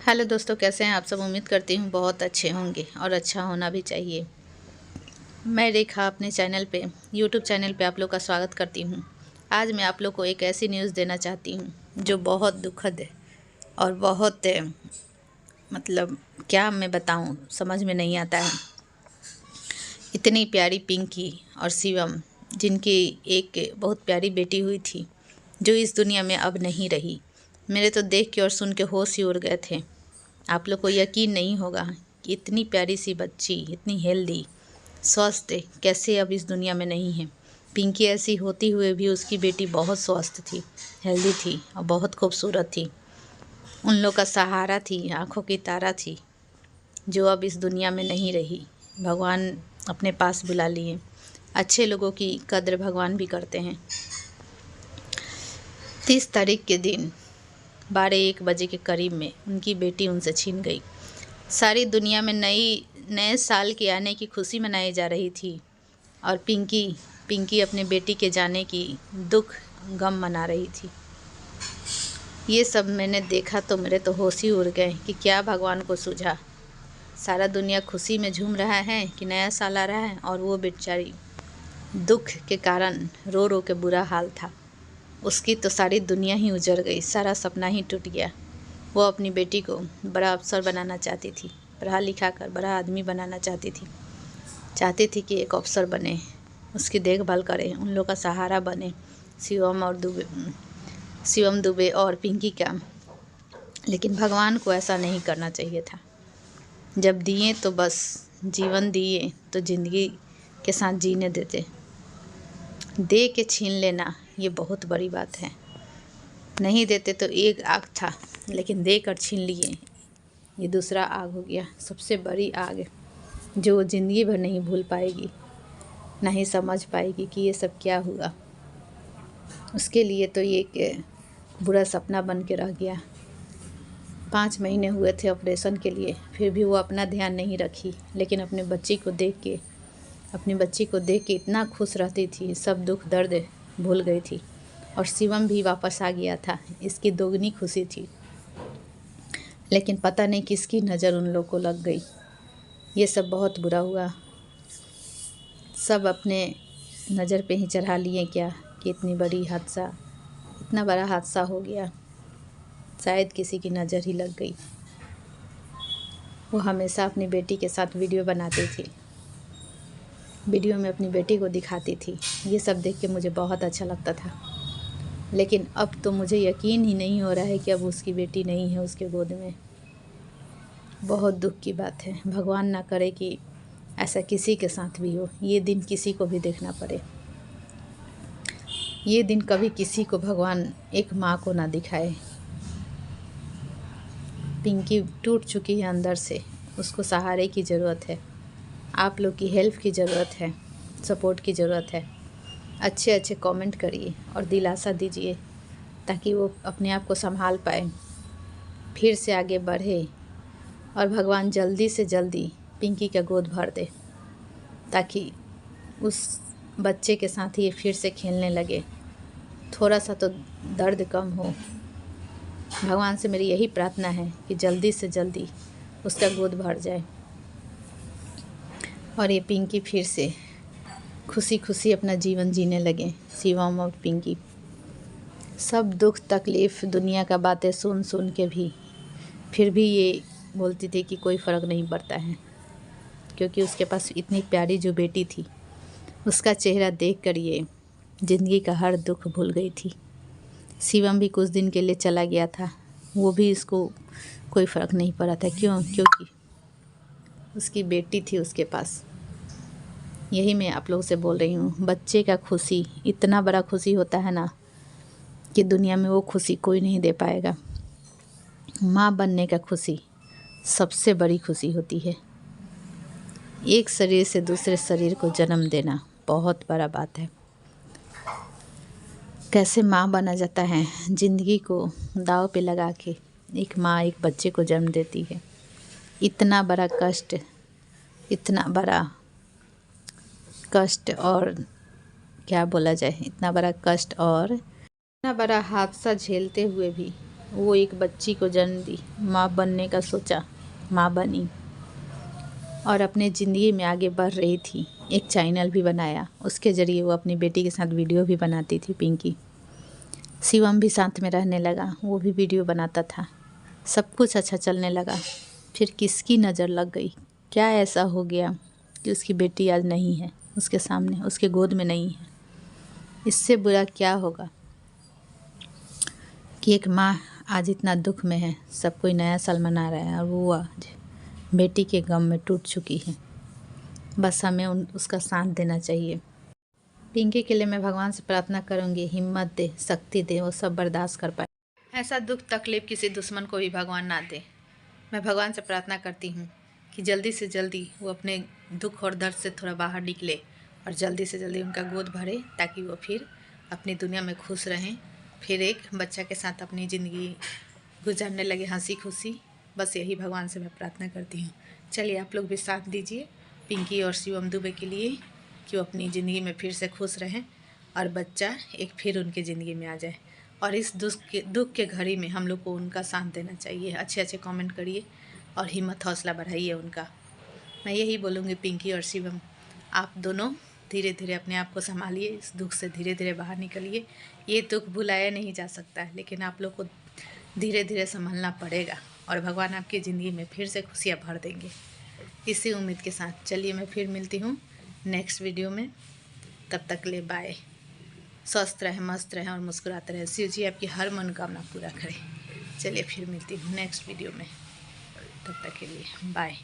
Hello दोस्तों, कैसे हैं आप सब। उम्मीद करती हूँ बहुत अच्छे होंगे और अच्छा होना भी चाहिए। मैं रेखा अपने चैनल पे यूट्यूब चैनल पे आप लोग का स्वागत करती हूँ। आज मैं आप लोग को एक ऐसी न्यूज़ देना चाहती हूँ जो बहुत दुखद है और बहुत मतलब क्या मैं बताऊँ, समझ में नहीं आता है। इतनी प्यारी पिंकी और शिवम, जिनकी एक बहुत प्यारी बेटी हुई थी, जो इस दुनिया में अब नहीं रही। मेरे तो देख के और सुन के होश ही उड़ गए थे। आप लोग को यकीन नहीं होगा कि इतनी प्यारी सी बच्ची, इतनी हेल्दी, स्वस्थ कैसे अब इस दुनिया में नहीं है। पिंकी ऐसी होती हुए भी उसकी बेटी बहुत स्वस्थ थी, हेल्दी थी और बहुत खूबसूरत थी। उन लोग का सहारा थी, आँखों की तारा थी, जो अब इस दुनिया में नहीं रही। भगवान अपने पास बुला लिए। अच्छे लोगों की कद्र भगवान भी करते हैं। 30 तारीख के दिन 12-1 बजे के करीब में उनकी बेटी उनसे छिन गई। सारी दुनिया में नए साल के आने की खुशी मनाई जा रही थी और पिंकी अपने बेटी के जाने की दुख गम मना रही थी। ये सब मैंने देखा तो मेरे तो होश ही उड़ गए कि क्या भगवान को सूझा। सारा दुनिया खुशी में झूम रहा है कि नया साल आ रहा है और वो बेचारी दुख के कारण रो रो के बुरा हाल था। उसकी तो सारी दुनिया ही उजड़ गई, सारा सपना ही टूट गया। वो अपनी बेटी को बड़ा अफसर बनाना चाहती थी, पढ़ा लिखा कर बड़ा आदमी बनाना चाहती थी कि एक अफसर बने, उसकी देखभाल करे, उन लोग का सहारा बने, शिवम दुबे और पिंकी का। लेकिन भगवान को ऐसा नहीं करना चाहिए था। जब दिए तो बस जीवन दिए तो ज़िंदगी के साथ जीने देते। दे के छीन लेना ये बहुत बड़ी बात है। नहीं देते तो एक आग था, लेकिन देकर छीन लिए, ये दूसरा आग हो गया। सबसे बड़ी आग जो वो ज़िंदगी भर नहीं भूल पाएगी, नहीं समझ पाएगी कि ये सब क्या हुआ। उसके लिए तो ये एक बुरा सपना बन के रह गया। 5 महीने हुए थे ऑपरेशन के लिए, फिर भी वो अपना ध्यान नहीं रखी। लेकिन अपनी बच्ची को देख के इतना खुश रहती थी, सब दुख दर्द भूल गई थी। और शिवम भी वापस आ गया था, इसकी दोगुनी खुशी थी। लेकिन पता नहीं किसकी नज़र उन लोग को लग गई। ये सब बहुत बुरा हुआ। सब अपने नज़र पे ही चढ़ा लिए क्या कि इतना बड़ा हादसा हो गया। शायद किसी की नज़र ही लग गई। वो हमेशा अपनी बेटी के साथ वीडियो बनाती थी, वीडियो में अपनी बेटी को दिखाती थी। ये सब देख के मुझे बहुत अच्छा लगता था। लेकिन अब तो मुझे यकीन ही नहीं हो रहा है कि अब उसकी बेटी नहीं है उसके गोद में। बहुत दुख की बात है। भगवान ना करे कि ऐसा किसी के साथ भी हो, ये दिन किसी को भी देखना पड़े। ये दिन कभी किसी को भगवान, एक माँ को ना दिखाए। पिंकी टूट चुकी है अंदर से, उसको सहारे की ज़रूरत है, आप लोग की हेल्प की ज़रूरत है, सपोर्ट की ज़रूरत है। अच्छे अच्छे कमेंट करिए और दिलासा दीजिए ताकि वो अपने आप को संभाल पाए, फिर से आगे बढ़े और भगवान जल्दी से जल्दी पिंकी का गोद भर दे, ताकि उस बच्चे के साथ ये फिर से खेलने लगे। थोड़ा सा तो दर्द कम हो। भगवान से मेरी यही प्रार्थना है कि जल्दी से जल्दी उसका गोद भर जाए और ये पिंकी फिर से खुशी खुशी अपना जीवन जीने लगे। शिवम और पिंकी सब दुख तकलीफ़ दुनिया का बातें सुन सुन के भी फिर भी ये बोलती थी कि कोई फ़र्क नहीं पड़ता है, क्योंकि उसके पास इतनी प्यारी जो बेटी थी, उसका चेहरा देख कर ये ज़िंदगी का हर दुख भूल गई थी। शिवम भी कुछ दिन के लिए चला गया था, वो भी इसको कोई फ़र्क नहीं पड़ा था। क्योंकि उसकी बेटी थी उसके पास। यही मैं आप लोगों से बोल रही हूँ, बच्चे का खुशी इतना बड़ा खुशी होता है ना कि दुनिया में वो खुशी कोई नहीं दे पाएगा। माँ बनने का खुशी सबसे बड़ी खुशी होती है। एक शरीर से दूसरे शरीर को जन्म देना बहुत बड़ा बात है। कैसे माँ बना जाता है, ज़िंदगी को दाव पे लगा के एक माँ एक बच्चे को जन्म देती है। इतना बड़ा कष्ट और क्या बोला जाए, इतना बड़ा कष्ट और इतना बड़ा हादसा झेलते हुए भी वो एक बच्ची को जन्म दी, माँ बनने का सोचा, माँ बनी और अपने ज़िंदगी में आगे बढ़ रही थी। एक चैनल भी बनाया, उसके ज़रिए वो अपनी बेटी के साथ वीडियो भी बनाती थी पिंकी। शिवम भी साथ में रहने लगा, वो भी वीडियो बनाता था। सब कुछ अच्छा चलने लगा। फिर किसकी नज़र लग गई, क्या ऐसा हो गया कि उसकी बेटी आज नहीं है उसके सामने, उसके गोद में नहीं है। इससे बुरा क्या होगा कि एक माँ आज इतना दुख में है, सब कोई नया साल मना रहा है और वो आज बेटी के गम में टूट चुकी है। बस हमें उसका साथ देना चाहिए। पिंकी के लिए मैं भगवान से प्रार्थना करूँगी, हिम्मत दे, शक्ति दे, वो सब बर्दाश्त कर पाए। ऐसा दुख तकलीफ़ किसी दुश्मन को भी भगवान ना दे। मैं भगवान से प्रार्थना करती हूँ कि जल्दी से जल्दी वो अपने दुख और दर्द से थोड़ा बाहर निकले और जल्दी से जल्दी उनका गोद भरे, ताकि वो फिर अपनी दुनिया में खुश रहें, फिर एक बच्चा के साथ अपनी ज़िंदगी गुजारने लगे हंसी खुशी। बस यही भगवान से मैं प्रार्थना करती हूँ। चलिए आप लोग भी साथ दीजिए पिंकी और शिवम दुबे के लिए कि वो अपनी ज़िंदगी में फिर से खुश रहें और बच्चा एक फिर उनकी ज़िंदगी में आ जाए। और इस दुख के घड़ी में हम लोग को उनका साथ देना चाहिए। अच्छे अच्छे कमेंट करिए और हिम्मत हौसला बढ़ाइए उनका। मैं यही बोलूँगी पिंकी और शिवम, आप दोनों धीरे धीरे अपने आप को संभालिए, इस दुख से धीरे धीरे बाहर निकलिए। ये दुख भुलाया नहीं जा सकता है, लेकिन आप लोग को धीरे धीरे संभलना पड़ेगा और भगवान आपकी ज़िंदगी में फिर से खुशियाँ भर देंगे। इसी उम्मीद के साथ चलिए मैं फिर मिलती हूँ नेक्स्ट वीडियो में। तब तक ले बाय। स्वस्थ रहें, मस्त रहें और मुस्कुराते रहें। शिव जी आपकी हर मनोकामना पूरा करें। चलिए फिर मिलती हूँ नेक्स्ट वीडियो में, तब तक के लिए बाय।